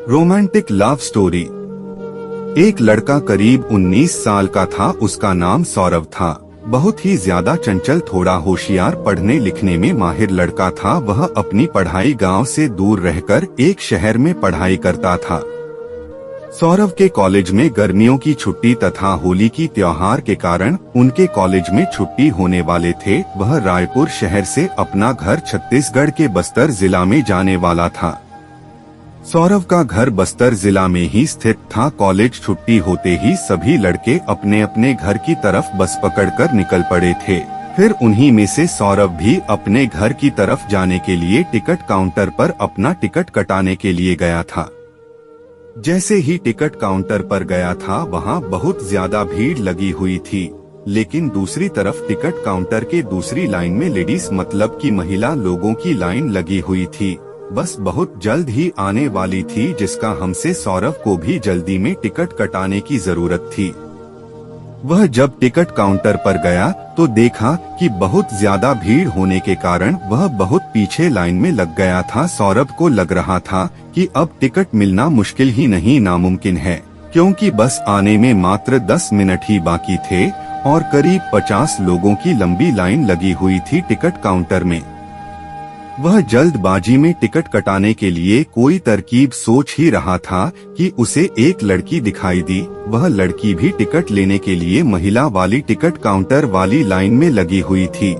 Romantic love story. एक लड़का करीब 19 साल का था। उसका नाम सौरभ था। बहुत ही ज्यादा चंचल, थोड़ा होशियार, पढ़ने लिखने में माहिर लड़का था। वह अपनी पढ़ाई गांव से दूर रहकर एक शहर में पढ़ाई करता था। सौरभ के कॉलेज में गर्मियों की छुट्टी तथा होली की त्योहार के कारण उनके कॉलेज में छुट्टी होने वाले थे। वह रायपुर शहर से अपना घर छत्तीसगढ़ के बस्तर जिला में जाने वाला था। सौरभ का घर बस्तर जिला में ही स्थित था। कॉलेज छुट्टी होते ही सभी लड़के अपने अपने घर की तरफ बस पकड़कर निकल पड़े थे। फिर उन्हीं में से सौरभ भी अपने घर की तरफ जाने के लिए टिकट काउंटर पर अपना टिकट कटाने के लिए गया था। जैसे ही टिकट काउंटर पर गया था, वहाँ बहुत ज्यादा भीड़ लगी हुई थी। लेकिन दूसरी तरफ टिकट काउंटर के दूसरी लाइन में लेडीज मतलब की महिला लोगों की लाइन लगी हुई थी। बस बहुत जल्द ही आने वाली थी, जिसका हमसे सौरभ को भी जल्दी में टिकट कटाने की जरूरत थी। वह जब टिकट काउंटर पर गया तो देखा कि बहुत ज्यादा भीड़ होने के कारण वह बहुत पीछे लाइन में लग गया था। सौरभ को लग रहा था कि अब टिकट मिलना मुश्किल ही नहीं नामुमकिन है, क्योंकि बस आने में मात्र 10 मिनट ही बाकी थे और करीब 50 लोगों की लंबी लाइन लगी हुई थी टिकट काउंटर में। वह जल्दबाजी में टिकट कटाने के लिए कोई तरकीब सोच ही रहा था कि उसे एक लड़की दिखाई दी। वह लड़की भी टिकट लेने के लिए महिला वाली टिकट काउंटर वाली लाइन में लगी हुई थी।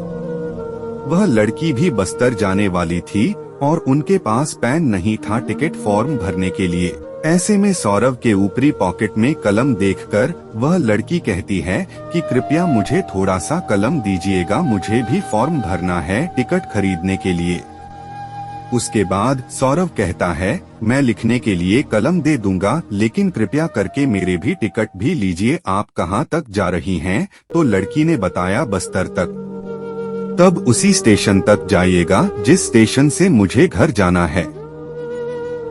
वह लड़की भी बस्तर जाने वाली थी और उनके पास पेन नहीं था टिकट फॉर्म भरने के लिए। ऐसे में सौरभ के ऊपरी पॉकेट में कलम देखकर वह लड़की कहती है कि कृपया मुझे थोड़ा सा कलम दीजिएगा, मुझे भी फॉर्म भरना है टिकट खरीदने के लिए। उसके बाद सौरभ कहता है, मैं लिखने के लिए कलम दे दूंगा, लेकिन कृपया करके मेरे भी टिकट भी लीजिए। आप कहाँ तक जा रही हैं? तो लड़की ने बताया, बस्तर तक। तब उसी स्टेशन तक जाइएगा जिस स्टेशन से मुझे घर जाना है।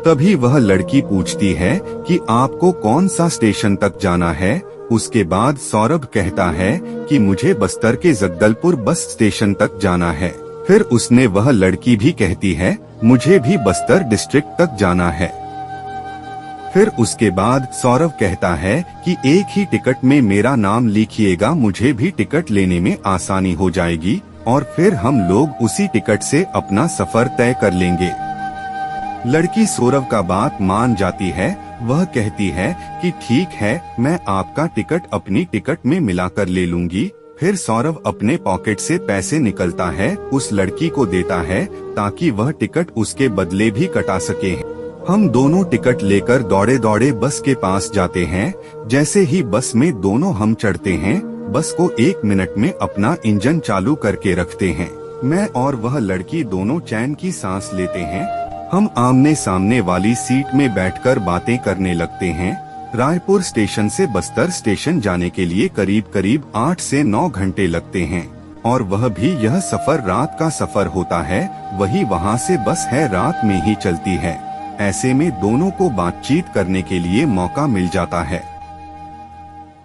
तभी वह लड़की पूछती है कि आपको कौन सा स्टेशन तक जाना है। उसके बाद सौरभ कहता है कि मुझे बस्तर के जगदलपुर बस स्टेशन तक जाना है। फिर उसने वह लड़की भी कहती है, मुझे भी बस्तर डिस्ट्रिक्ट तक जाना है। फिर उसके बाद सौरभ कहता है कि एक ही टिकट में मेरा नाम लिखिएगा, मुझे भी टिकट लेने में आसानी हो जाएगी और फिर हम लोग उसी टिकट से अपना सफर तय कर लेंगे। लड़की सौरभ का बात मान जाती है। वह कहती है कि ठीक है, मैं आपका टिकट अपनी टिकट में मिलाकर ले लूंगी। फिर सौरभ अपने पॉकेट से पैसे निकलता है, उस लड़की को देता है ताकि वह टिकट उसके बदले भी कटा सके। हम दोनों टिकट लेकर दौड़े दौड़े बस के पास जाते हैं। जैसे ही बस में दोनों हम चढ़ते हैं, बस को 1 मिनट में अपना इंजन चालू करके रखते हैं। मैं और वह लड़की दोनों चैन की सांस लेते हैं। हम आमने सामने वाली सीट में बैठकर बातें करने लगते हैं। रायपुर स्टेशन से बस्तर स्टेशन जाने के लिए करीब करीब 8 से 9 घंटे लगते हैं और वह भी यह सफर रात का सफर होता है। वही वहाँ से बस है रात में ही चलती है। ऐसे में दोनों को बातचीत करने के लिए मौका मिल जाता है।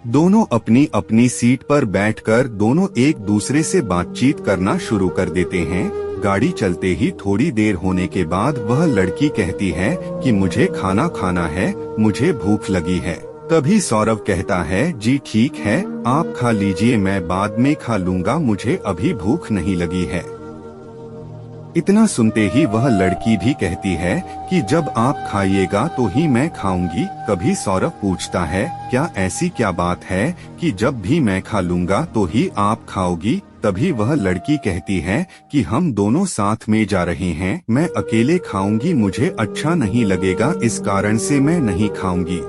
दोनों अपनी अपनी सीट पर बैठकर दोनों एक दूसरे से बातचीत करना शुरू कर देते हैं। गाड़ी चलते ही थोड़ी देर होने के बाद वह लड़की कहती है कि मुझे खाना खाना है, मुझे भूख लगी है। तभी सौरभ कहता है, जी ठीक है, आप खा लीजिए, मैं बाद में खा लूंगा, मुझे अभी भूख नहीं लगी है। इतना सुनते ही वह लड़की भी कहती है कि जब आप खाइएगा तो ही मैं खाऊंगी। कभी सौरभ पूछता है, क्या ऐसी क्या बात है कि जब भी मैं खा लूंगा तो ही आप खाओगी? तभी वह लड़की कहती है कि हम दोनों साथ में जा रहे हैं, मैं अकेले खाऊंगी, मुझे अच्छा नहीं लगेगा, इस कारण से मैं नहीं खाऊंगी।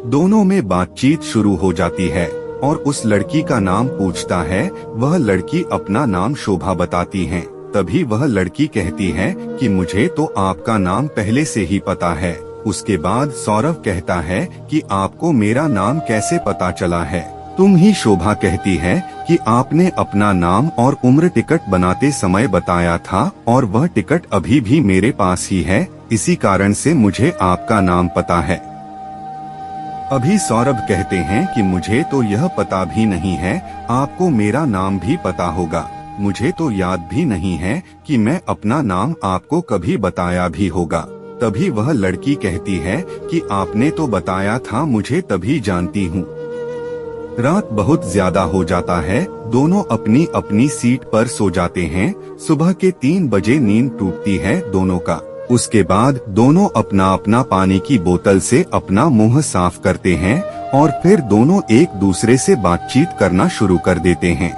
दोनों में बातचीत शुरू हो जाती है और उस लड़की का नाम पूछता है। वह लड़की अपना नाम शोभा बताती है। तभी वह लड़की कहती है कि मुझे तो आपका नाम पहले से ही पता है। उसके बाद सौरभ कहता है कि आपको मेरा नाम कैसे पता चला है? तुम ही शोभा कहती है कि आपने अपना नाम और उम्र टिकट बनाते समय बताया था और वह टिकट अभी भी मेरे पास ही है, इसी कारण से मुझे आपका नाम पता है। अभी सौरभ कहते हैं कि मुझे तो यह पता भी नहीं है, आपको मेरा नाम भी पता होगा। मुझे तो याद भी नहीं है कि मैं अपना नाम आपको कभी बताया भी होगा। तभी वह लड़की कहती है कि आपने तो बताया था, मुझे तभी जानती हूँ। रात बहुत ज्यादा हो जाता है, दोनों अपनी अपनी सीट पर सो जाते हैं। सुबह के 3 बजे नींद टूटती है दोनों का। उसके बाद दोनों अपना अपना पानी की बोतल से अपना मुंह साफ करते हैं और फिर दोनों एक दूसरे से बातचीत करना शुरू कर देते हैं।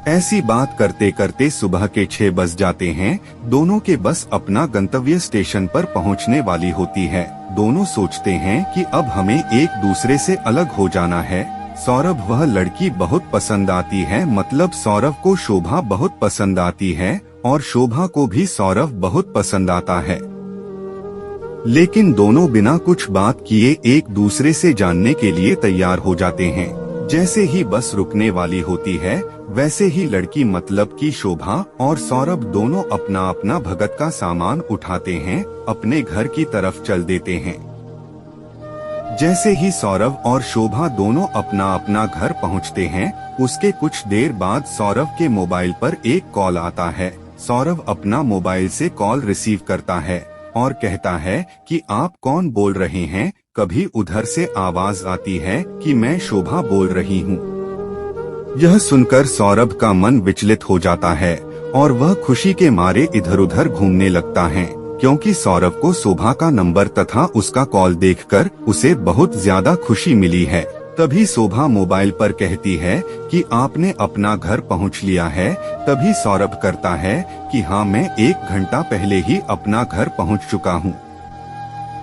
ऐसी बात करते करते सुबह के 6 बज जाते हैं। दोनों के बस अपना गंतव्य स्टेशन पर पहुंचने वाली होती है। दोनों सोचते हैं कि अब हमें एक दूसरे से अलग हो जाना है। सौरभ वह लड़की बहुत पसंद आती है, मतलब सौरभ को शोभा बहुत पसंद आती है और शोभा को भी सौरभ बहुत पसंद आता है। लेकिन दोनों बिना कुछ बात किए एक दूसरे से जानने के लिए तैयार हो जाते हैं। जैसे ही बस रुकने वाली होती है, वैसे ही लड़की मतलब की शोभा और सौरभ दोनों अपना अपना भगत का सामान उठाते हैं, अपने घर की तरफ चल देते हैं। जैसे ही सौरभ और शोभा दोनों अपना अपना घर पहुंचते हैं, उसके कुछ देर बाद सौरभ के मोबाइल पर एक कॉल आता है। सौरभ अपना मोबाइल से कॉल रिसीव करता है और कहता है कि आप कौन बोल रहे हैं। कभी उधर से आवाज आती है कि मैं शोभा बोल रही हूँ। यह सुनकर सौरभ का मन विचलित हो जाता है और वह खुशी के मारे इधर उधर घूमने लगता है, क्योंकि सौरभ को शोभा का नंबर तथा उसका कॉल देखकर उसे बहुत ज्यादा खुशी मिली है। तभी शोभा मोबाइल पर कहती है कि आपने अपना घर पहुंच लिया है। तभी सौरभ करता है कि हाँ, मैं 1 घंटा पहले ही अपना घर पहुंच चुका हूँ।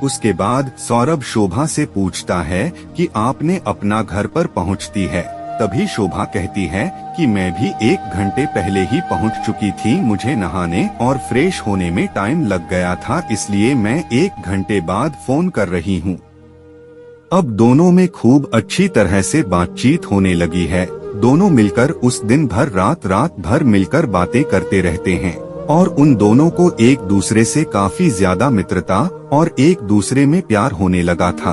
उसके बाद सौरभ शोभा से पूछता है कि आपने अपना घर पर पहुंचती है। तभी शोभा कहती है कि मैं भी 1 घंटे पहले ही पहुंच चुकी थी। मुझे नहाने और फ्रेश होने में टाइम लग गया था, इसलिए मैं 1 घंटे बाद फोन कर रही हूँ। अब दोनों में खूब अच्छी तरह से बातचीत होने लगी है। दोनों मिलकर उस दिन भर रात भर मिलकर बातें करते रहते हैं और उन दोनों को एक दूसरे से काफी ज्यादा मित्रता और एक दूसरे में प्यार होने लगा था।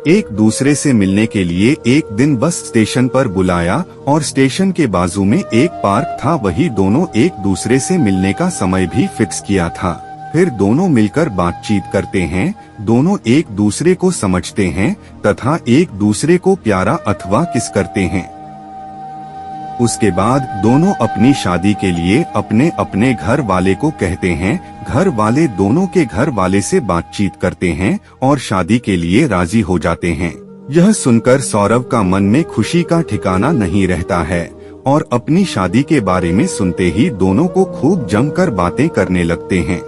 एक दूसरे से मिलने के लिए एक दिन बस स्टेशन पर बुलाया और स्टेशन के बाजू में एक पार्क था, वही दोनों एक दूसरे से मिलने का समय भी फिक्स किया था। फिर दोनों मिलकर बातचीत करते हैं, दोनों एक दूसरे को समझते हैं तथा एक दूसरे को प्यारा अथवा किस करते हैं। उसके बाद दोनों अपनी शादी के लिए अपने अपने घर वाले को कहते हैं। घर वाले दोनों के घर वाले से बातचीत करते हैं और शादी के लिए राजी हो जाते हैं। यह सुनकर सौरभ का मन में खुशी का ठिकाना नहीं रहता है और अपनी शादी के बारे में सुनते ही दोनों को खूब जमकर बातें करने लगते हैं।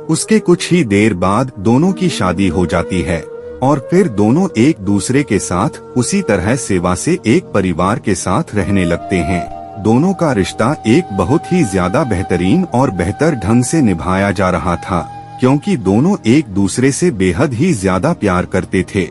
उसके कुछ ही देर बाद दोनों की शादी हो जाती है और फिर दोनों एक दूसरे के साथ उसी तरह सेवा से एक परिवार के साथ रहने लगते हैं। दोनों का रिश्ता एक बहुत ही ज्यादा बेहतरीन और बेहतर ढंग से निभाया जा रहा था, क्योंकि दोनों एक दूसरे से बेहद ही ज्यादा प्यार करते थे।